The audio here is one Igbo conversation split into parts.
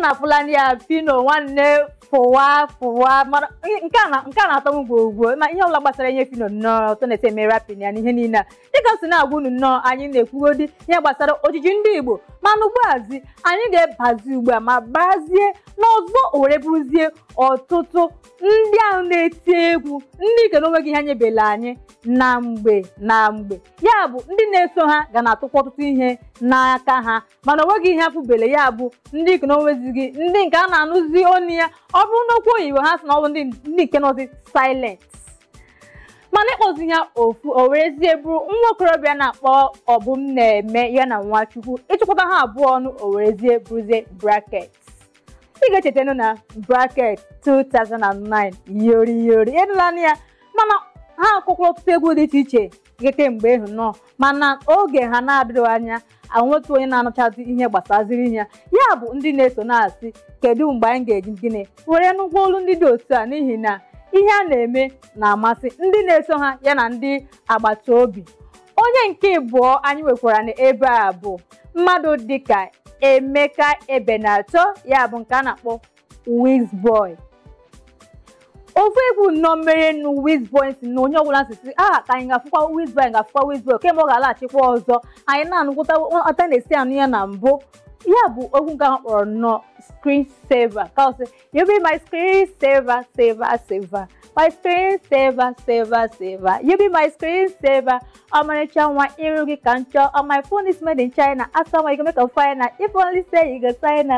na Fulani ya Pino nwanne fụwa mana nke a na-atọ m gwogwo ma ihe ọbụla gbasara ihe Pino nnọọ ọtọ na-ete eme rapin ya na ihe niile a dịka m si na-agwa unu nnọọ anyị na-ekwugodi ihe gbasara ojiji ndị Igbo mana ugbuazi anyị ga-ebazi ugbu a ma bazie n'ọzọ o were bụrụzie ọtụtụ ndị ahụ na-eti egwu ndị ike n'onweghị ihe anyị bela anyị na mgbe ya bụ ndị na-eso ha ga na-atụkwa ọtụtụ ihe n'aka ha mana onweghị ihe afụbele ya bụ ndị ike n'onwezighị ndị nke a na-anụzi onu ya ọ bụrụ n'okwu oyibo ha sị na ọ bụ ndị nke nọzi silent mana ịkpọzi ya ofu o werezie bụrụ nwa okorobịa na-akpọ Obum Na-eme ya na Nwachukwu ịchịkọta ha abụọ ọnụ o werezie bụrụzie bracket ị ga-echetanu na bracket 2009 yori edulana ya mana ha akụkwara ọtụtụ egwu dị iche iche gete mgbe ịhụ nọ mana oge ha na-adịghị anya anwetu onye na-anụchazi ihe gbasaziri ihe ya bụ ndị na-eso na-asị kedu mgbe anyị ga-eji gịnị were nnukwu olu ndị dị otu a n'ihi na ihe a na-eme na-amasị ndị na-eso ha ya na ndị agbata obi. Onye nke abụọ anyị nwekwara n'ebe a bụ mmadụ dịka Emeka Ebenator ya bụ nke a na-akpọ Wizboy. Ofu egwu nnọọ mere nụ Wizboy si na onye ọbụla sisi ka anyị ga-afụkwa Wizboy kemgbe ọ ga-alaghachikwa ọzọ anyị na-anụkwụta ọta na-esi anụ ya na mbụ ya bụ ogwu nke ahụ kpọrọ nnọọ screen saver ka ọ sị you be my screen saver my screen saver you be my screen saver ọmarịcha nwa iru gị ka nchọ my phone is made in China asa nwa you can make a fine if only say you go sign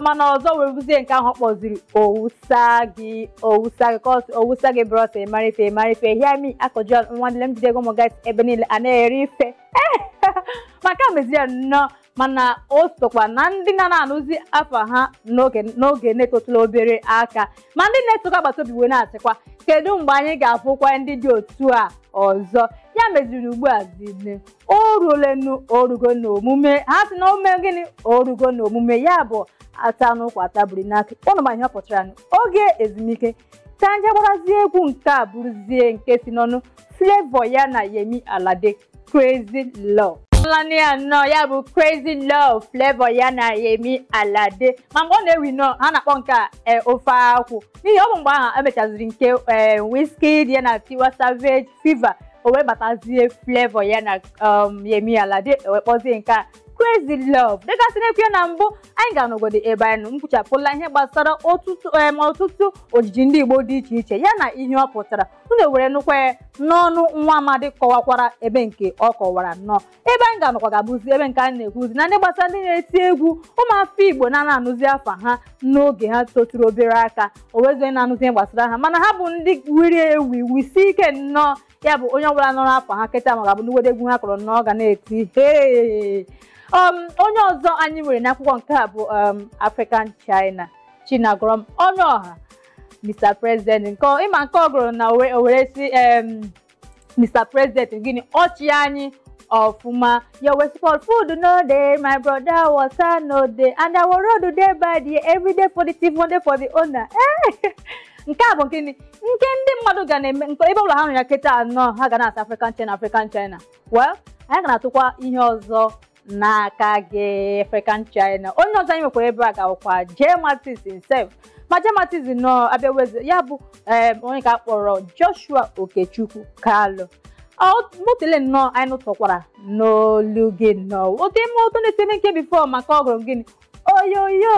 mana ọzọ were bụzie nke ahụ kpọziri owusa gị owusa gị bros emarife hear me akọjọ nwanne m jide ụmụ guys ebe niile a na-eri ife maka mezie nnọọ mana o sokwa na ndị na-anụzi afa ha n'oge na-etotula obere aka ma ndị na-etokwa agbata obi wee na-achịkwa kedu mgbe anyị ga-afụkwa ndị dị otu a ọzọ ya meziri ugbu a zine orugo n'omume ha si na ome gịnị orugo n'omume ya bụ ata n'ụkwa atabiri n'aka ụnụ ma ihe ọ pụtara oge ezumike ka nje gbarazie egwu nke a bụrụzie nke si n'ọnụ Flavour ya na Yemi Alade Crazy Love ya bụ Crazy Love Flavour ya na Yemi Alade ma mgbe ọ na-ewi ha na-akpọ nke a ofe akwụ n'ihi ọ bụ mgbe ahụ emechaziri nke Wizkid ya na Tiwa Savage Fever o wee batazie Flavour ya na Yemi Alade wee kpọzie nke a Crazy Love dịgasị na-ekwe na mbụ anyị ga-anọgode ebe anyị nọ mkwuchapụla ihe gbasara ọtụtụ ojiji ndị Igbo dị iche iche ya na ihe ọ pụtara unu were nụkwa ya n'ọnụ nwa amadi kọwakwara ebe nke ọ kọwara nnọọ ebe anyị ga-anọkwa ga-abụzi ebe nke anyị na-ekwuzi na ndị gbasara ndị na-eti egwu ụmụafọ Igbo na-anụzi afa ha n'oge ha toturu obere aka o wezie na-anụzi ihe gbasara ha mana ha bụ ndị wiri ewi wisi ike nnọọ ya bụ onye ọbụla nọ n'afọ ha kịta ma ga-abụ n'ugwede egwu ha kọrọ nnọọ ga na-eti onye ọzọ anyị nwere n'akwụkwọ nke a bụ African China Chinagrom onye ọha Mr. President ịma nke ọ gụrụ na o were si Mr. President gịnị ọchị anyị ọfụma your waste for food no dey my brother water no dey and our road dey bad every day for the thief one day for the owner nke a bụ gịnị nke ndị mmadụ ga na-eme nke ebe ụlọ ha nọ ya kịta anọ ha ga na-asa African China well anyị ga na-atụkwa ihe ọzọ n'aka gị African China onye ọzọ anyị nwekwara ebe a ga-awụkwa Jay Mattis himself ma Jay Mattis nọ abịaweze ya bụ onye ka akpọrọ Joshua Okechukwu Kalu motele nnọọ anyị nụtọkwara n'olu gị nnọọ oke ime ụtọ na-eseme nke bifo maka ọ gụrụ gịnị oyoyo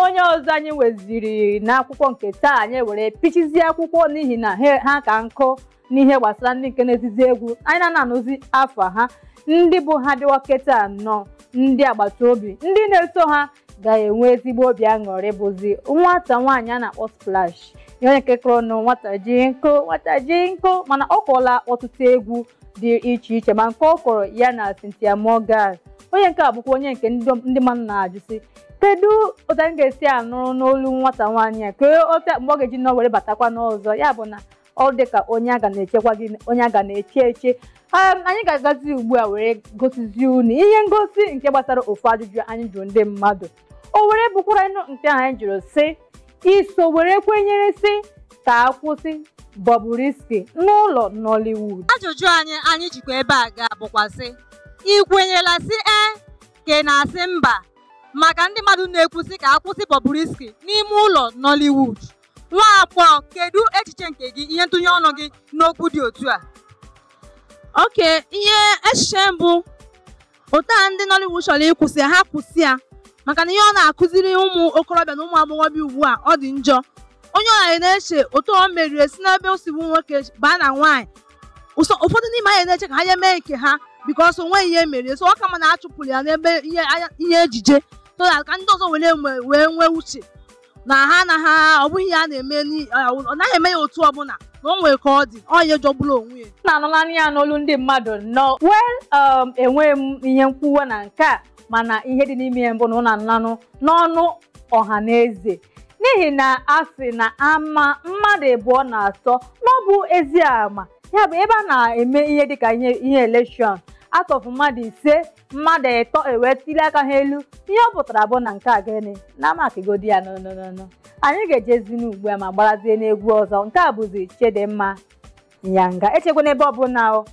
onye ọzọ anyị weziri n'akwụkwọ nke taa anyị were pichizie akwụkwọ n'ihi na ha ka nkụ n'ihe gbasara ndị nke na-etizi egwu anyị na-anụzi afa ha ndị bụ ha dịwa kịta anọ ndị agbata obi ndị na-eso ha ga-enwe ezigbo obi aṅụrị bụzi nwata nwaanyị a na-akpọ Splash onye nke kọrọ nụ nwata ji nkụ mana ọ kọọla ọtụtụ egwu dị iche iche ma nke ọ kọrọ ya na Cynthia Morgan onye nke a bụkwa onye nke ndị mmadụ na-ajụsị kedu otu anyị ga-esi anụrụ n'olu nwata nwaanyị a kee otu mgbe ọ ga-eji nọ were batakwa n'ọzọ ya bụ na ọ dịka onye a ga na-echekwa gị onye a ga na-eche anyị ga-agazi ugbu a were gosizi unu ihe ngosi nke gbasara ofu ajụjụ anyị jụrụ ndị mmadụ o were bụkwara nke ahụ anyị jụrụ sị iso were kwenyere sị ka akwụsị Bobrisky n'ụlọ Nollywood. Ajụjụ anyị jikwa ebe a ga-abụkwasị ikwenyela sị ka ị na-asị mba maka ndị mmadụ na-ekwusị ka akwụsị Bobrisky n'ime ụlọ Nollywood? Nwagbọghọ, kedu echiche nke gị, ihe ntụnye ọnụ gị n'okwu dị otu a? Okay, ihe echiche mbụ otu a ndị Nollywood chọrọ ịkwụsị ha kwụsị ya maka na ihe ọ na-akụziri ụmụ okorobịa na ụmụ agbọghọbịa ugbu a ọ dị njọ. Onye ọra na-eche otu o meriri si n'ebe o si bụ nwoke baa na nwaanyị. Ụfọdụ n'ime anyị na-eche ka ha ya mee nke ha because onwe ihe merie, so ọ ka ma na-achụpụrụ ya n'ebe ihe ejije so that ka ndị ọzọ wee nwee uche na ha anaghị, ọ bụghị ya na-eme, ọ naghị eme ya otu ọbụla na o nwere ka ọ dị onye jọgburu onwe ya. Na-anụlanị ya n'olu ndị mmadụ nọ enweghị m ihe nkwuwe na nke a, mana ihe dị n'ime ya mbụ na ụna nnanụ n'ọnụ ọha na eze, n'ihi na asị na ama mmadụ abụọ na atọ n'ọbụ ezi ama. Ya bụ ebe a na-eme ihe dịka ihe elekshọn atọfụ mmadụ 5 mmadụ 3 ewetili aka ha elu, ihe ọ pụtara bụ na nke a gịnị na amakigodi ya nọ. Anyị ga-ejezini ugbu a ma gbarazie n'egwu ọzọ. Nke a bụzi Chidimma Nyanga, echekwa n'ebe ọbụla.